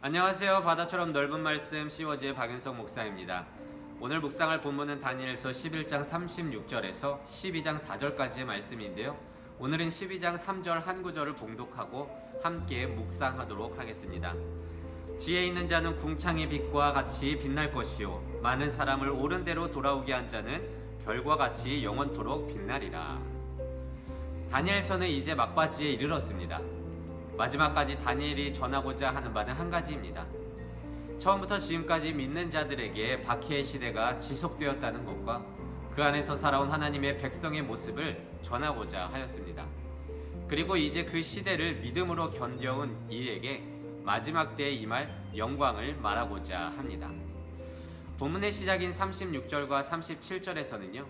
안녕하세요. 바다처럼 넓은 말씀 COG의 박윤석 목사입니다. 오늘 묵상할 본문은 다니엘서 11장 36절에서 12장 4절까지의 말씀인데요. 오늘은 12장 3절 한 구절을 봉독하고 함께 묵상하도록 하겠습니다. 지혜 있는 자는 궁창의 빛과 같이 빛날 것이요 많은 사람을 옳은 대로 돌아오게 한 자는 별과 같이 영원토록 빛나리라. 다니엘서는 이제 막바지에 이르렀습니다. 마지막까지 다니엘이 전하고자 하는 바는 한 가지입니다. 처음부터 지금까지 믿는 자들에게 박해의 시대가 지속되었다는 것과 그 안에서 살아온 하나님의 백성의 모습을 전하고자 하였습니다. 그리고 이제 그 시대를 믿음으로 견뎌온 이에게 마지막 때에 임할 영광을 말하고자 합니다. 본문의 시작인 36절과 37절에서는요,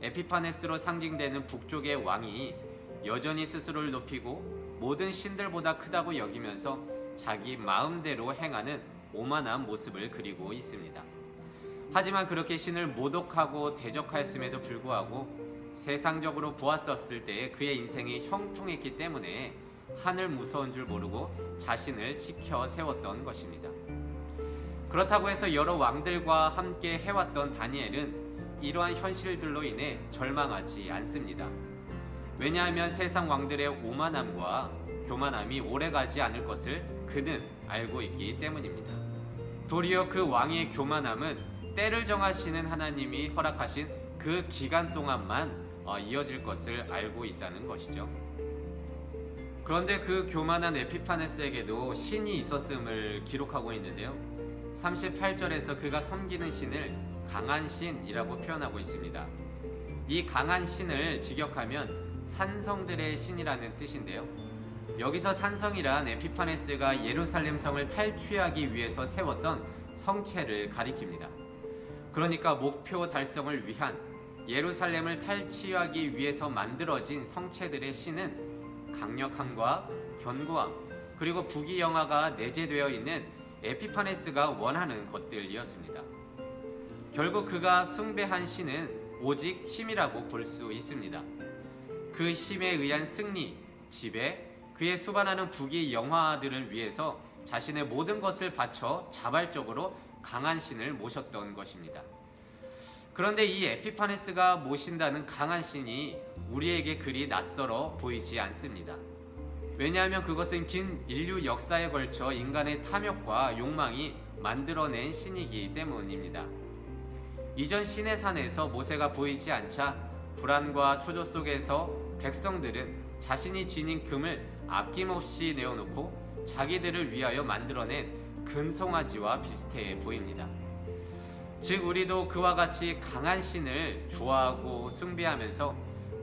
에피파네스로 상징되는 북쪽의 왕이 여전히 스스로를 높이고 모든 신들보다 크다고 여기면서 자기 마음대로 행하는 오만한 모습을 그리고 있습니다. 하지만 그렇게 신을 모독하고 대적하였음에도 불구하고 세상적으로 보았었을 때에 그의 인생이 형통했기 때문에 하늘 무서운 줄 모르고 자신을 지켜 세웠던 것입니다. 그렇다고 해서 여러 왕들과 함께 해왔던 다니엘은 이러한 현실들로 인해 절망하지 않습니다. 왜냐하면 세상 왕들의 오만함과 교만함이 오래가지 않을 것을 그는 알고 있기 때문입니다. 도리어 그 왕의 교만함은 때를 정하시는 하나님이 허락하신 그 기간 동안만 이어질 것을 알고 있다는 것이죠. 그런데 그 교만한 에피파네스에게도 신이 있었음을 기록하고 있는데요. 38절에서 그가 섬기는 신을 강한 신이라고 표현하고 있습니다. 이 강한 신을 직역하면 산성들의 신이라는 뜻인데요. 여기서 산성이란 에피파네스가 예루살렘 성을 탈취하기 위해서 세웠던 성체를 가리킵니다. 그러니까 목표 달성을 위한 예루살렘을 탈취하기 위해서 만들어진 성체들의 신은 강력함과 견고함, 그리고 부귀영화가 내재되어 있는 에피파네스가 원하는 것들이었습니다. 결국 그가 숭배한 신은 오직 힘이라고 볼 수 있습니다. 그 힘에 의한 승리, 지배, 그의 수반하는 부귀영화들을 위해서 자신의 모든 것을 바쳐 자발적으로 강한 신을 모셨던 것입니다. 그런데 이 에피파네스가 모신다는 강한 신이 우리에게 그리 낯설어 보이지 않습니다. 왜냐하면 그것은 긴 인류 역사에 걸쳐 인간의 탐욕과 욕망이 만들어낸 신이기 때문입니다. 이전 시내산에서 모세가 보이지 않자 불안과 초조 속에서 백성들은 자신이 지닌 금을 아낌없이 내어놓고 자기들을 위하여 만들어낸 금송아지와 비슷해 보입니다. 즉 우리도 그와 같이 강한 신을 좋아하고 숭배하면서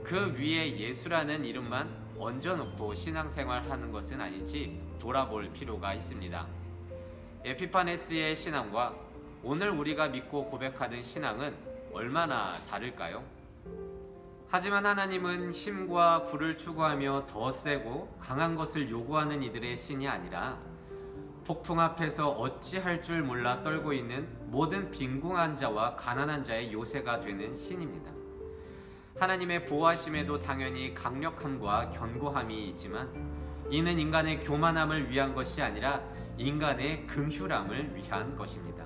그 위에 예수라는 이름만 얹어놓고 신앙생활하는 것은 아닌지 돌아볼 필요가 있습니다. 에피파네스의 신앙과 오늘 우리가 믿고 고백하는 신앙은 얼마나 다를까요? 하지만 하나님은 힘과 부를 추구하며 더 세고 강한 것을 요구하는 이들의 신이 아니라 폭풍 앞에서 어찌할 줄 몰라 떨고 있는 모든 빈궁한 자와 가난한 자의 요새가 되는 신입니다. 하나님의 보호하심에도 당연히 강력함과 견고함이 있지만 이는 인간의 교만함을 위한 것이 아니라 인간의 긍휼함을 위한 것입니다.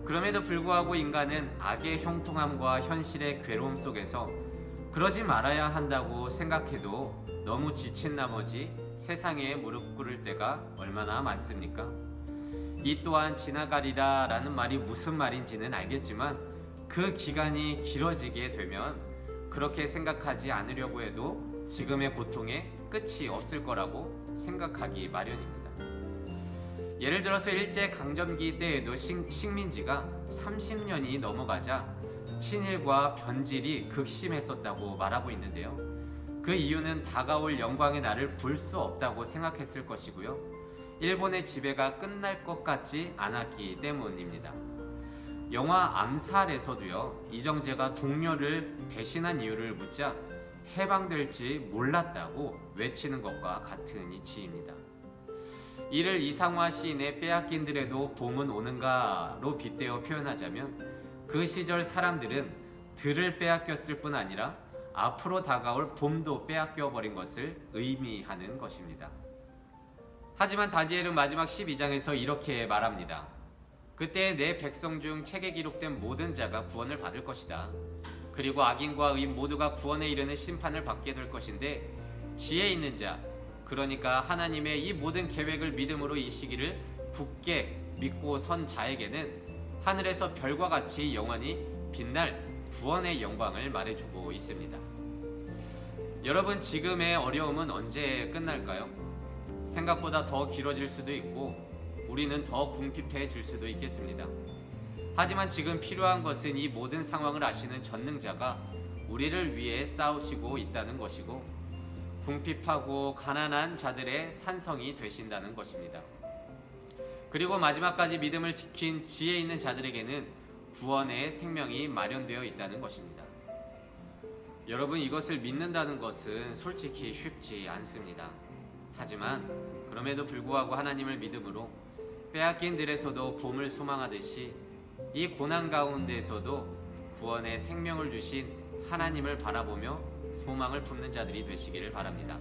그럼에도 불구하고 인간은 악의 형통함과 현실의 괴로움 속에서 그러지 말아야 한다고 생각해도 너무 지친 나머지 세상에 무릎 꿇을 때가 얼마나 많습니까? 이 또한 지나가리라 라는 말이 무슨 말인지는 알겠지만 그 기간이 길어지게 되면 그렇게 생각하지 않으려고 해도 지금의 고통에 끝이 없을 거라고 생각하기 마련입니다. 예를 들어서 일제강점기 때에도 식민지가 30년이 넘어가자 친일과 변질이 극심했었다고 말하고 있는데요. 그 이유는 다가올 영광의 날을 볼 수 없다고 생각했을 것이고요. 일본의 지배가 끝날 것 같지 않았기 때문입니다. 영화 암살에서도요, 이정재가 동료를 배신한 이유를 묻자 해방될지 몰랐다고 외치는 것과 같은 이치입니다. 이를 이상화 시인의 빼앗긴들에도 봄은 오는가로 빗대어 표현하자면 그 시절 사람들은 들을 빼앗겼을 뿐 아니라 앞으로 다가올 봄도 빼앗겨버린 것을 의미하는 것입니다. 하지만 다니엘은 마지막 12장에서 이렇게 말합니다. 그때 내 백성 중 책에 기록된 모든 자가 구원을 받을 것이다. 그리고 악인과 의인 모두가 구원에 이르는 심판을 받게 될 것인데 지혜 있는 자, 그러니까 하나님의 이 모든 계획을 믿음으로 이 시기를 굳게 믿고 선 자에게는 하늘에서 별과 같이 영원히 빛날 구원의 영광을 말해주고 있습니다. 여러분, 지금의 어려움은 언제 끝날까요? 생각보다 더 길어질 수도 있고 우리는 더 궁핍해질 수도 있겠습니다. 하지만 지금 필요한 것은 이 모든 상황을 아시는 전능자가 우리를 위해 싸우시고 있다는 것이고 궁핍하고 가난한 자들의 산성이 되신다는 것입니다. 그리고 마지막까지 믿음을 지킨 지혜 있는 자들에게는 구원의 생명이 마련되어 있다는 것입니다. 여러분, 이것을 믿는다는 것은 솔직히 쉽지 않습니다. 하지만 그럼에도 불구하고 하나님을 믿음으로 빼앗긴 들에서도 봄을 소망하듯이 이 고난 가운데에서도 구원의 생명을 주신 하나님을 바라보며 소망을 품는 자들이 되시기를 바랍니다.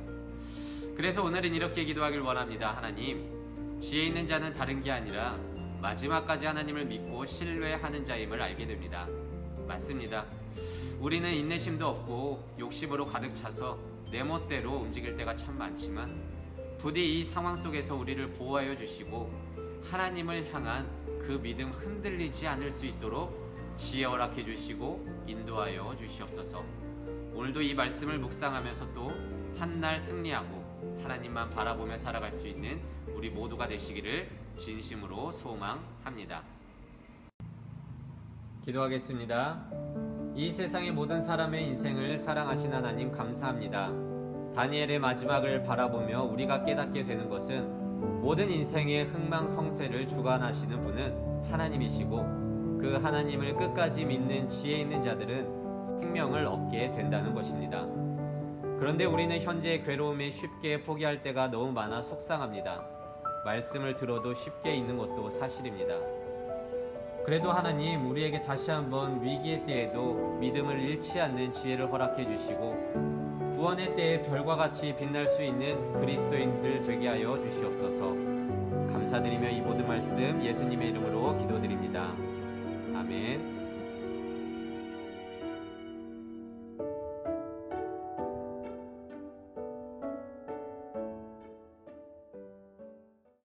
그래서 오늘은 이렇게 기도하길 원합니다. 하나님, 지혜 있는 자는 다른 게 아니라 마지막까지 하나님을 믿고 신뢰하는 자임을 알게 됩니다. 맞습니다. 우리는 인내심도 없고 욕심으로 가득 차서 내 멋대로 움직일 때가 참 많지만 부디 이 상황 속에서 우리를 보호하여 주시고 하나님을 향한 그 믿음 흔들리지 않을 수 있도록 지혜 허락해 주시고 인도하여 주시옵소서. 오늘도 이 말씀을 묵상하면서 또 한날 승리하고 하나님만 바라보며 살아갈 수 있는 우리 모두가 되시기를 진심으로 소망합니다. 기도하겠습니다. 이 세상의 모든 사람의 인생을 사랑하신 하나님 감사합니다. 다니엘의 마지막을 바라보며 우리가 깨닫게 되는 것은 모든 인생의 흥망성쇠를 주관하시는 분은 하나님이시고 그 하나님을 끝까지 믿는 지혜 있는 자들은 생명을 얻게 된다는 것입니다. 그런데 우리는 현재의 괴로움에 쉽게 포기할 때가 너무 많아 속상합니다. 말씀을 들어도 쉽게 있는 것도 사실입니다. 그래도 하나님, 우리에게 다시 한번 위기의 때에도 믿음을 잃지 않는 지혜를 허락해 주시고 구원의 때에 별과 같이 빛날 수 있는 그리스도인들 되게 하여 주시옵소서. 감사드리며 이 모든 말씀 예수님의 이름으로 기도드립니다.